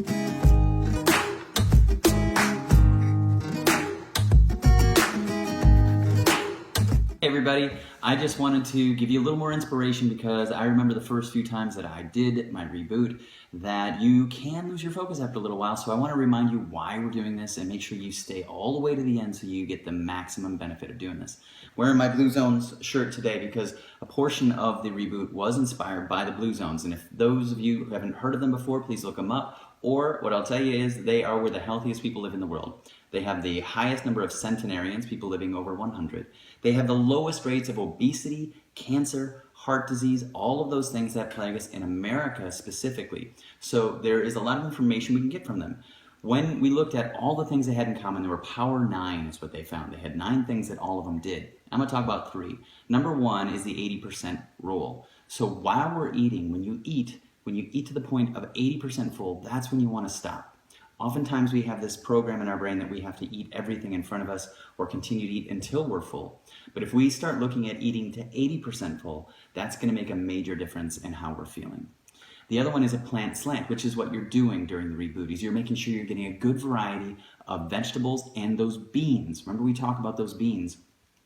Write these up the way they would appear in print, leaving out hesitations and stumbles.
Hey everybody, I just wanted to give you a little more inspiration because I remember the first few times that I did my reboot that you can lose your focus after a little while. So I want to remind you why we're doing this and make sure you stay all the way to the end so you get the maximum benefit of doing this. Wearing my Blue Zones shirt today because a portion of the reboot was inspired by the Blue Zones. And if those of you who haven't heard of them before, please look them up. Or what I'll tell you is they are where the healthiest people live in the world. They have the highest number of centenarians, people living over 100. They have the lowest rates of obesity, cancer, heart disease, all of those things that plague us in America specifically. So there is a lot of information we can get from them. When we looked at all the things they had in common, there were power 9 is what they found. They had 9 things that all of them did. I'm going to talk about 3. Number 1 is the 80% rule. So while we're eating, when you eat to the point of 80% full, that's when you want to stop. Oftentimes we have this program in our brain that we have to eat everything in front of us or continue to eat until we're full. But if we start looking at eating to 80% full, that's going to make a major difference in how we're feeling. The other one is a plant slant, which is what you're doing during the reboot, is you're making sure you're getting a good variety of vegetables and those beans. Remember we talk about those beans.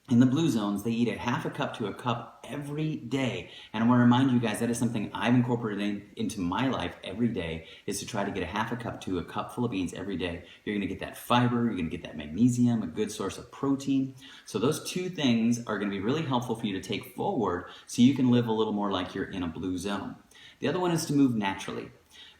In the Blue Zones, they eat a half a cup to a cup every day. And I want to remind you guys, that is something I've incorporated into my life every day, is to try to get a half a cup to a cup full of beans every day. You're going to get that fiber, you're going to get that magnesium, a good source of protein. So those 2 things are going to be really helpful for you to take forward so you can live a little more like you're in a blue zone. The other one is to move naturally.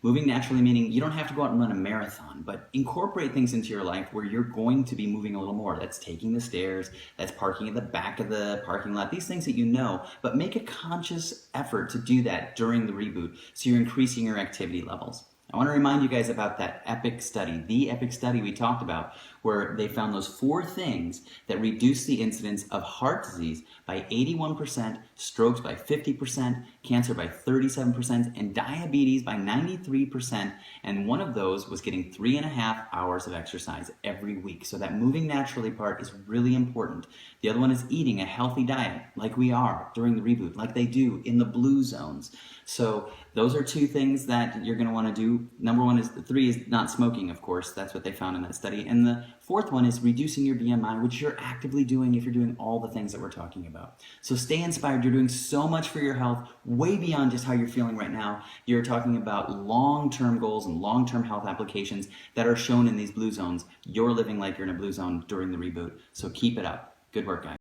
Moving naturally meaning you don't have to go out and run a marathon, but incorporate things into your life where you're going to be moving a little more. That's taking the stairs, that's parking at the back of the parking lot, these things that you know, but make a conscious effort to do that during the reboot so you're increasing your activity levels. I want to remind you guys about that epic study, the epic study we talked about, where they found those 4 things that reduce the incidence of heart disease by 81%, strokes by 50%, cancer by 37%, and diabetes by 93%. And one of those was getting 3.5 hours of exercise every week. So that moving naturally part is really important. The other one is eating a healthy diet, like we are during the reboot, like they do in the Blue Zones. So those are 2 things that you're going to want to do. Number 1 is, 3 is not smoking, of course. That's what they found in that study. And the 4th one is reducing your BMI, which you're actively doing if you're doing all the things that we're talking about. So stay inspired. You're doing so much for your health, way beyond just how you're feeling right now. You're talking about long-term goals and long-term health applications that are shown in these Blue Zones. You're living like you're in a Blue Zone during the reboot. So keep it up. Good work, guys.